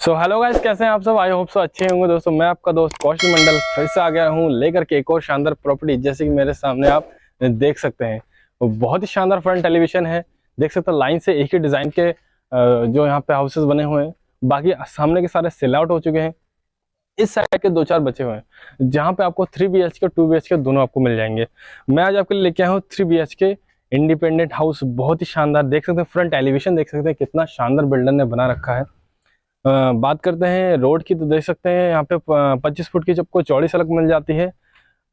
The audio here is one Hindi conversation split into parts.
सो हेलो गाइस, कैसे हैं आप सब। आई होप सो अच्छे होंगे दोस्तों। मैं आपका दोस्त कौशल मंडल फिर से आ गया हूं लेकर के एक और शानदार प्रॉपर्टी। जैसे कि मेरे सामने आप देख सकते हैं, वो बहुत ही शानदार फ्रंट टेलीविजन है। देख सकते हैं लाइन से एक ही डिजाइन के जो यहाँ पे हाउसेस बने हुए हैं। बाकी सामने के सारे सेल आउट हो चुके हैं। इस साइड के 2-4 बचे हुए हैं जहाँ पे आपको 3 BHK 2 BHK दोनों आपको मिल जाएंगे। मैं आज आपके लिए लेके आया हूँ 3 BHK इंडिपेंडेंट हाउस। बहुत ही शानदार, देख सकते हैं फ्रंट एलिवेशन, देख सकते हैं कितना शानदार बिल्डर ने बना रखा है। बात करते हैं रोड की, तो देख सकते हैं यहाँ पे 25 फुट की आपको चौड़ी सड़क मिल जाती है।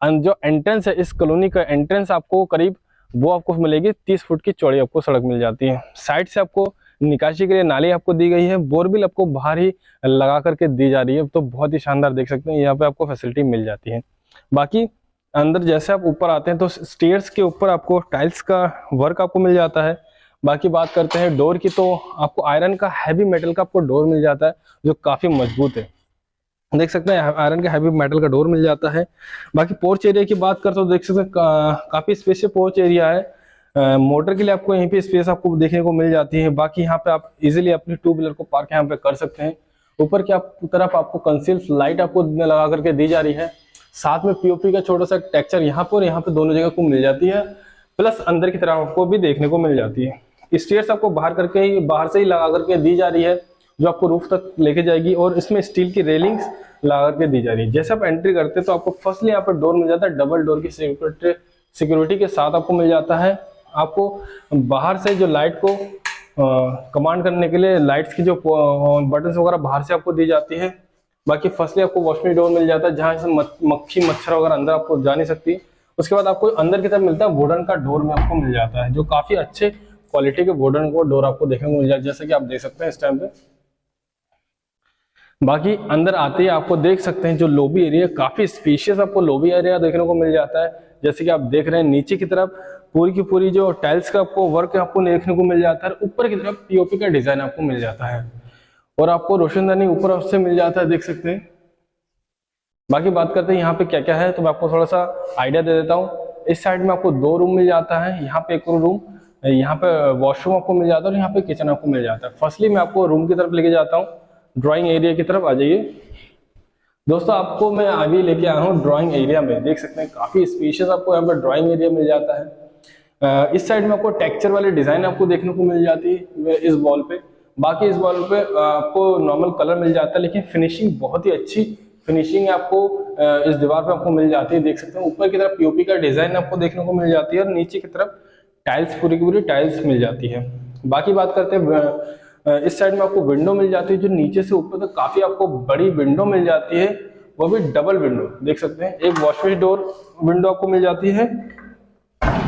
जो एंट्रेंस है इस कॉलोनी का एंट्रेंस आपको करीब वो आपको मिलेगी 30 फुट की चौड़ी आपको सड़क मिल जाती है। साइड से आपको निकासी के लिए नाली आपको दी गई है। बोरबिल आपको बाहर ही लगा करके दी जा रही है। तो बहुत ही शानदार, देख सकते हैं यहाँ पे आपको फैसिलिटी मिल जाती है। बाकी अंदर जैसे आप ऊपर आते हैं तो स्टेयर्स के ऊपर आपको टाइल्स का वर्क आपको मिल जाता है। बाकी बात करते हैं डोर की, तो आपको आयरन का हैवी मेटल का आपको डोर मिल जाता है जो काफी मजबूत है। देख सकते हैं आयरन का हैवी मेटल का डोर मिल जाता है। बाकी पोर्च एरिया की बात करते हो, देख सकते हैं काफी स्पेशियस पोर्च एरिया है। मोटर के लिए आपको यहीं पे स्पेस आपको देखने को मिल जाती है। बाकी यहाँ पे आप इजीली अपनी 2 व्हीलर को पार्क यहाँ पे कर सकते हैं। ऊपर की तरफ आपको कंसील लाइट आपको लगा करके दी जा रही है। साथ में पीओपी का छोटा सा टेक्सचर यहाँ पर यहाँ पे दोनों जगह को मिल जाती है। प्लस अंदर की तरफ आपको भी देखने को मिल जाती है। स्टेयर्स आपको बाहर से ही लगा करके दी जा रही है जो आपको रूफ तक लेके जाएगी। और इसमें स्टील की रेलिंग्स लगा करके दी जा रही है। जैसे आप एंट्री करते हैं तो आपको फर्स्टली यहाँ पर डोर मिल जाता है, डबल डोर की सिक्योरिटी के साथ आपको मिल जाता है। आपको बाहर से जो लाइट को कमांड करने के लिए लाइट्स की जो बटन्स वगैरह बाहर से आपको दी जाती है। बाकी फर्स्टली आपको वॉशरूम डोर मिल जाता है जहाँ से मक्खी मच्छर वगैरह अंदर आपको जा नहीं सकती। उसके बाद आपको अंदर की तरफ मिलता है वुडन का डोर में आपको मिल जाता है, जो काफी अच्छे क्वालिटी के वुडन को डोर आपको देखने को मिल जाए, जैसे कि आप देख सकते हैं इस टाइम पे। बाकी अंदर आते ही आपको देख सकते हैं जो लॉबी एरिया, काफी स्पेशियस आपको लॉबी एरिया देखने को मिल जाता है। जैसे कि आप देख रहे हैं नीचे की तरफ पूरी की पूरी जो टाइल्स का आपको वर्क आपको देखने को मिल जाता है। ऊपर की तरफ पीओपी का डिजाइन आपको मिल जाता है और आपको रोशनदानी ऊपर से मिल जाता है, देख सकते हैं। बाकी बात करते हैं यहाँ पे क्या क्या है, तो मैं आपको थोड़ा सा आइडिया दे देता हूँ। इस साइड में आपको 2 रूम मिल जाता है, यहाँ पे एक रूम, यहाँ पे वॉशरूम आपको मिल जाता है और यहाँ पे किचन आपको मिल जाता है। फर्स्टली मैं आपको रूम की तरफ लेके जाता हूँ, ड्राइंग एरिया की तरफ आ जाइए दोस्तों। आपको मैं आगे लेके आया हूँ ड्राइंग एरिया में, देख सकते हैं काफी स्पेशियस आपको यहाँ पे ड्राइंग एरिया मिल जाता है। इस साइड में आपको टेक्सचर वाली डिजाइन आपको देखने को मिल जाती है इस वॉल पे। बाकी इस वॉल पे आपको नॉर्मल कलर मिल जाता है, लेकिन फिनिशिंग बहुत ही अच्छी फिनिशिंग आपको इस दीवार पे आपको मिल जाती है। देख सकते हैं ऊपर की तरफ पीओपी का डिजाइन आपको देखने को मिल जाती है और नीचे की तरफ टाइल्स, पूरी की पूरी टाइल्स मिल जाती है। बाकी बात करते हैं इस साइड में आपको विंडो मिल जाती है, जो नीचे से ऊपर तक काफी आपको बड़ी विंडो मिल जाती है, वो भी डबल विंडो। देख सकते हैं एक वॉशबेसिन डोर विंडो आपको मिल जाती है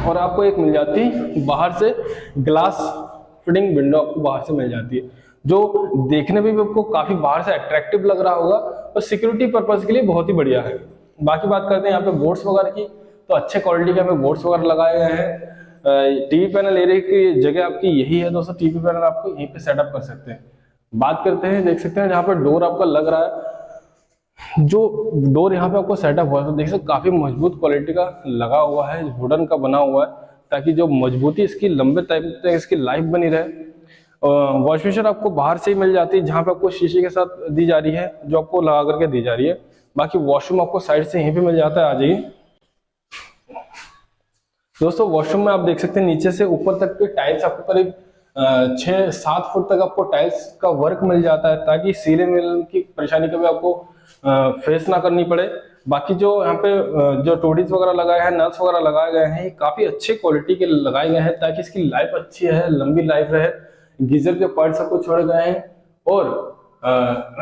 और आपको एक मिल जाती है बाहर से ग्लास फिटिंग विंडो आपको बाहर से मिल जाती है, जो देखने में भी आपको काफी बाहर से अट्रैक्टिव लग रहा होगा और सिक्योरिटी पर्पज के लिए बहुत ही बढ़िया है। बाकी बात करते हैं यहाँ पे बोर्ड्स वगैरह की, तो अच्छे क्वालिटी के यहाँ पे बोर्ड्स वगैरह लगाए गए हैं। टीवी पैनल एरिया की जगह आपकी यही है दोस्तों, टीवी पैनल आपको यहीं पे सेटअप कर सकते हैं। बात करते हैं, देख सकते हैं जहाँ पर डोर आपका लग रहा है, जो डोर यहाँ पे आपको सेटअप हुआ है, तो देख सकते काफी मजबूत क्वालिटी का लगा हुआ है, वुडन का बना हुआ है, ताकि जो मजबूती इसकी लंबे टाइम तक इसकी लाइफ बनी रहे। वॉश बेसिन आपको बाहर से ही मिल जाती है, जहाँ पे आपको शीशे के साथ दी जा रही है, जो आपको लगा करके दी जा रही है। बाकी वॉशरूम आपको साइड से यहीं पे मिल जाता है, आ जाइए दोस्तों। वॉशरूम में आप देख सकते हैं नीचे से ऊपर तक के टाइल्स आपको करीब 6-7 फुट तक आपको टाइल्स का वर्क मिल जाता है, ताकि सीले मिलने की परेशानी कभी आपको फेस ना करनी पड़े। बाकी जो यहाँ पे जो टोडीज वगैरह लगाए हैं, नट्स वगैरह लगाए गए हैं, काफी अच्छे क्वालिटी के लगाए गए हैं, ताकि इसकी लाइफ अच्छी है, लंबी लाइफ रहे। गीजर के पार्ट्स आपको छोड़े गए हैं और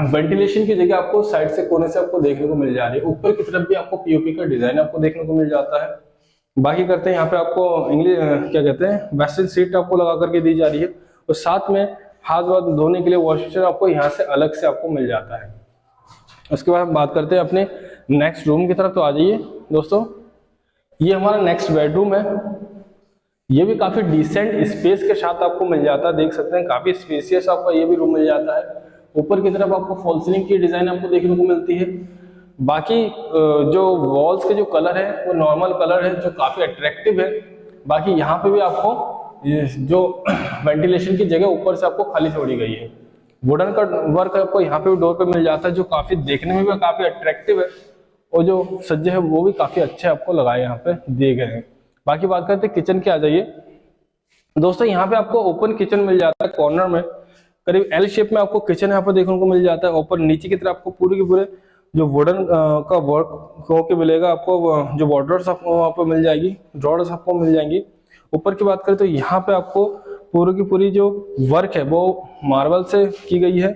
वेंटिलेशन की जगह आपको साइड से कोने से आपको देखने को मिल जा रही है। ऊपर की तरफ भी आपको पीओपी का डिजाइन आपको देखने को मिल जाता है। बाकी करते हैं यहाँ पे आपको इंग्लिश क्या कहते हैं वेस्टर्न सीट आपको लगा करके दी जा रही है और साथ में हाथ वाथ धोने के लिए वॉश बेसिन आपको यहाँ से अलग से आपको मिल जाता है। उसके बाद बात करते हैं अपने नेक्स्ट रूम की तरफ, तो आ जाइए दोस्तों। ये हमारा नेक्स्ट बेडरूम है, ये भी काफी डिसेंट स्पेस के साथ आपको मिल जाता है, देख सकते हैं काफी स्पेसियस आपका ये भी रूम मिल जाता है। ऊपर की तरफ आपको फॉल सीलिंग की डिजाइन आपको देखने को मिलती है। बाकी जो वॉल्स के जो कलर है वो नॉर्मल कलर है, जो काफी अट्रैक्टिव है। बाकी यहाँ पे भी आपको जो वेंटिलेशन की जगह ऊपर से आपको खाली छोड़ी गई है, वुडन का वर्क आपको यहाँ पे भी डोर पे मिल जाता है, जो काफी देखने में भी काफी अट्रैक्टिव है, और जो सज्जे है वो भी काफी अच्छे आपको लगाए यहाँ पे दिए गए हैं। बाकी बात करते हैं किचन की, आ जाइए दोस्तों। यहाँ पे आपको ओपन किचन मिल जाता है, कॉर्नर में करीब एल शेप में आपको किचन यहाँ पर देखने को मिल जाता है। ऊपर नीचे की तरफ आपको पूरे के पूरे जो वुडन का वर्क होके मिलेगा आपको, जो बॉर्डर्स आपको वहाँ पर मिल जाएगी, ड्रॉर्स आपको मिल जाएंगी। ऊपर की बात करें तो यहाँ पे आपको पूरी की पूरी जो वर्क है वो मार्बल से की गई है,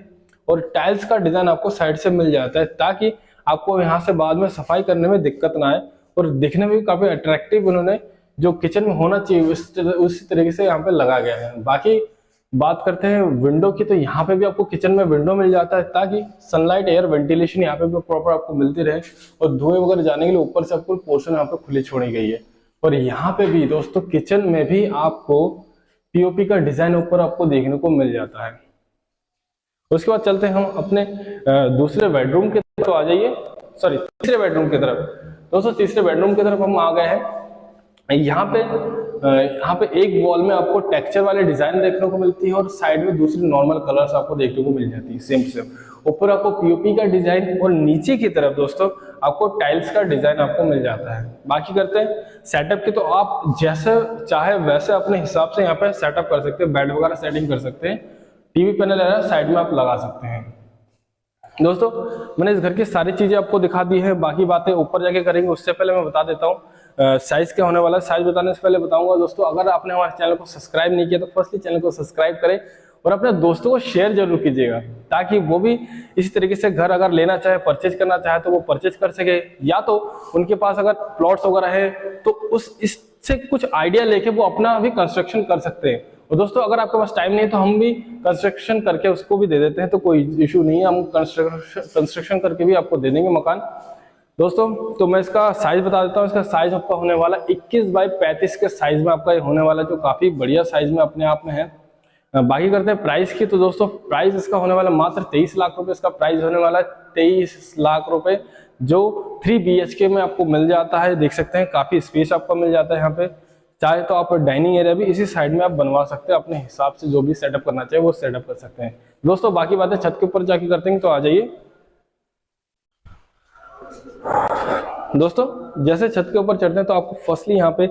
और टाइल्स का डिजाइन आपको साइड से मिल जाता है, ताकि आपको यहाँ से बाद में सफाई करने में दिक्कत ना आए, और दिखने में भी काफी अट्रैक्टिव उन्होंने जो किचन में होना चाहिए उसी तरीके से यहाँ पे लगा गया है। बाकी बात करते हैं विंडो की, तो यहाँ पे भी आपको किचन में विंडो मिल जाता है, ताकि सनलाइट एयर वेंटिलेशन यहाँ पे भी प्रॉपर आपको मिलती रहे, और धुएं वगैरह जाने के लिए ऊपर से आपको पोर्शन यहाँ पे खुली छोड़ी गई है। और यहाँ पे भी दोस्तों किचन में भी आपको पीओपी का डिजाइन ऊपर आपको देखने को मिल जाता है। उसके बाद चलते हैं हम अपने दूसरे बेडरूम की तरफ, तो आ जाइए, सॉरी तीसरे बेडरूम की तरफ। दोस्तों तीसरे बेडरूम की तरफ हम आ गए हैं। यहाँ पे एक वॉल में आपको टेक्सचर वाले डिजाइन देखने को मिलती है, और साइड में दूसरी नॉर्मल कलर्स आपको देखने को मिल जाती है सेम। ऊपर आपको पीओपी का डिजाइन, और नीचे की तरफ दोस्तों आपको टाइल्स का डिजाइन आपको मिल जाता है। बाकी करते हैं सेटअप की, तो आप जैसे चाहे वैसे अपने हिसाब से यहाँ पे सेटअप कर सकते हैं, बेड वगैरह सेटिंग कर सकते हैं, टीवी पैनल साइड में आप लगा सकते हैं। दोस्तों मैंने इस घर की सारी चीजें आपको दिखा दी है, बाकी बातें ऊपर जाके करेंगे। उससे पहले मैं बता देता हूँ साइज क्या होने वाला है। साइज बताने से पहले बताऊंगा दोस्तों, अगर आपने हमारे चैनल को सब्सक्राइब नहीं किया तो फर्स्टली चैनल को सब्सक्राइब करें, और अपने दोस्तों को शेयर जरूर कीजिएगा, ताकि वो भी इसी तरीके से घर अगर लेना चाहे, परचेज करना चाहे तो वो परचेज कर सके, या तो उनके पास अगर प्लॉट्स वगैरह है तो इससे कुछ आइडिया लेके वो अपना भी कंस्ट्रक्शन कर सकते हैं। और दोस्तों अगर आपके पास टाइम नहीं है तो हम भी कंस्ट्रक्शन करके उसको भी दे देते हैं, तो कोई इशू नहीं है, हम कंस्ट्रक्शन करके भी आपको दे देंगे मकान। दोस्तों तो मैं इसका साइज बता देता हूँ। इसका साइज आपका होने वाला 21 बाई 35 के साइज में आपका होने वाला, जो काफी बढ़िया साइज में अपने आप में है। बाकी करते हैं प्राइस की, तो दोस्तों प्राइस इसका होने वाला मात्र 23 लाख रुपए। इसका प्राइस होने वाला है 23 लाख रुपए, जो 3 BHK में आपको मिल जाता है। देख सकते हैं काफी स्पेस आपको मिल जाता है यहाँ पे। चाहे तो आप डाइनिंग एरिया भी इसी साइड में आप बनवा सकते हैं, अपने हिसाब से जो भी सेटअप करना चाहिए वो सेटअप कर सकते हैं। दोस्तों बाकी बातें छत के ऊपर जाके करते हैं, तो आ जाइए। दोस्तों जैसे छत के ऊपर चढ़ते हैं तो आपको फर्स्टली यहाँ पे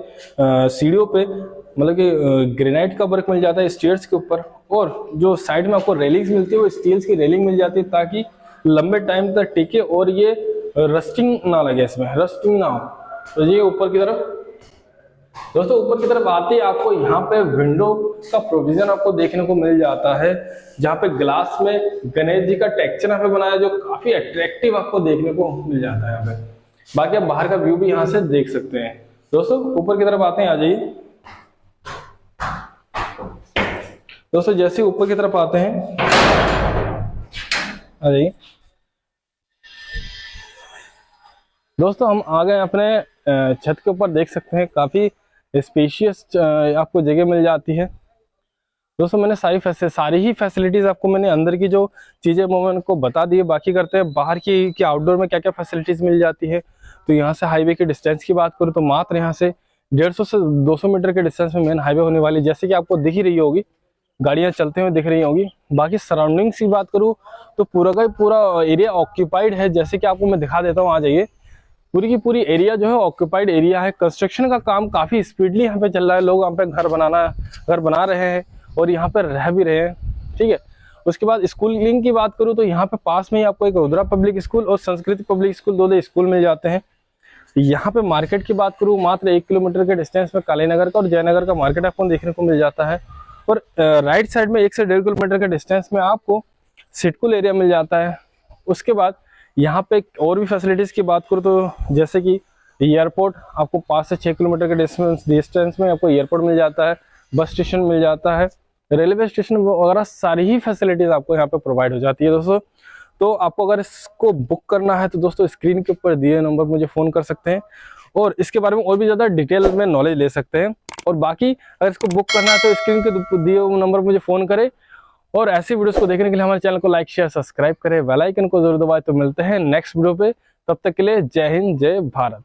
सीढ़ियों पे मतलब कि ग्रेनाइट का वर्क मिल जाता है स्टेयर्स के ऊपर, और जो साइड में आपको रेलिंग्स मिलती है वो स्टील्स की रेलिंग मिल जाती है, ताकि लंबे टाइम तक टिके और ये रस्टिंग ना लगे, इसमें रस्टिंग ना हो। तो ये ऊपर की तरफ, दोस्तों ऊपर की तरफ आते ही आपको यहाँ पे विंडो का प्रोविजन आपको देखने को मिल जाता है, जहाँ पे ग्लास में गणेश जी का टेक्सचर यहाँ पे बनाया, जो काफी अट्रैक्टिव आपको देखने को मिल जाता है यहाँ पे। बाकी आप बाहर का व्यू भी यहाँ से देख सकते हैं। दोस्तों ऊपर की तरफ आते हैं, आ जाइए। दोस्तों जैसे ऊपर की तरफ आते हैं, आ जाइए। दोस्तों हम आ गए अपने छत के ऊपर, देख सकते हैं काफी स्पेशियस आपको जगह मिल जाती है। दोस्तों मैंने सारी ही फैसिलिटीज आपको मैंने अंदर की जो चीजें वो मैंने को बता दी है। बाकी करते हैं बाहर की आउटडोर में क्या क्या फैसिलिटीज मिल जाती है। तो यहाँ से हाईवे के डिस्टेंस की बात करूँ तो मात्र यहाँ से 150 से 200 मीटर के डिस्टेंस में मेन हाईवे होने वाली, जैसे कि आपको दिख ही रही होगी, गाड़ियाँ चलते हुए दिख रही होगी। बाकी सराउंडिंग्स की बात करूँ तो पूरा का पूरा एरिया ऑक्यूपाइड है, जैसे कि आपको मैं दिखा देता हूँ, आ जाइए। पूरी की पूरी एरिया जो है ऑक्यूपाइड एरिया है। कंस्ट्रक्शन का काम काफी स्पीडली यहाँ पे चल रहा है, लोग यहाँ पे घर बना रहे हैं और यहाँ पे रह भी रहे हैं, ठीक है। उसके बाद स्कूलिंग की बात करूँ तो यहाँ पे पास में ही आपको एक रुद्रा पब्लिक स्कूल और संस्कृति पब्लिक स्कूल, दो स्कूल मिल जाते हैं। यहाँ पे मार्केट की बात करूँ मात्र 1 किलोमीटर के डिस्टेंस में काली नगर का और जयनगर का मार्केट आपको देखने को मिल जाता है, और राइट साइड में 1 से 1.5 किलोमीटर के डिस्टेंस में आपको सिटकुल एरिया मिल जाता है। उसके बाद यहाँ पे और भी फैसिलिटीज की बात करूँ तो जैसे कि एयरपोर्ट आपको 5 से 6 किलोमीटर के डिस्टेंस में आपको एयरपोर्ट मिल जाता है, बस स्टेशन मिल जाता है, रेलवे स्टेशन वगैरह सारी ही फैसिलिटीज आपको यहाँ पे प्रोवाइड हो जाती है। दोस्तों तो आपको अगर इसको बुक करना है तो दोस्तों स्क्रीन के ऊपर दिए नंबर मुझे फ़ोन कर सकते हैं और इसके बारे में और भी ज़्यादा डिटेल में नॉलेज ले सकते हैं। और बाकी अगर इसको बुक करना है तो स्क्रीन के दिए हुए नंबर मुझे फ़ोन करें, और ऐसी वीडियोस को देखने के लिए हमारे चैनल को लाइक शेयर सब्सक्राइब करें, बेल आइकन को जरूर दबाएं। तो मिलते हैं नेक्स्ट वीडियो पे, तब तक के लिए जय हिंद जय भारत।